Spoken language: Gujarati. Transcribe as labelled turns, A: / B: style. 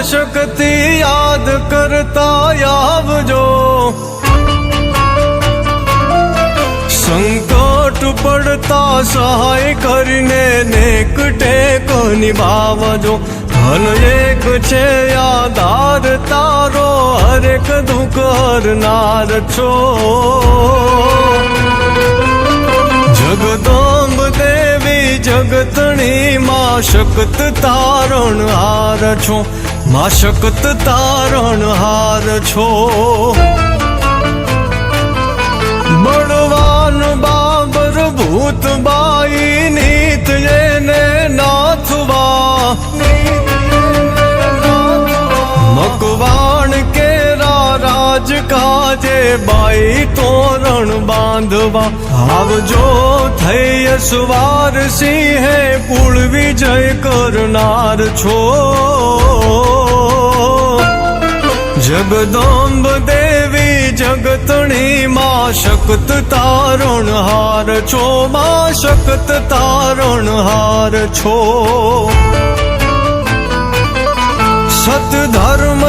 A: શક્તિ યાદ કરતા આવજો। સંકટ પડતા સહાય કરીને નેક ટેકો નિભાવજો। ધન એક છે આધાર તારો, હરેક દુઃખ હરનાર છો। જગદંબ દેવી જગતણી માં શક્ત તારણહાર છો, માં શક્ત તારણહાર છો। બળવાન બાબર ભૂત બાઈ નીત એને નાથવા, મકવાણ કેરા રાજ કાજે બાઈ તોરણ બાંધવા। આવજો થઈ સવાર સિંહે કુળ વિજય કરનાર છો। જગદંબ દેવી જગતણી માં શક્ત તારણહાર છો, માં શક્ત તારણહાર છો। સત ધર્મ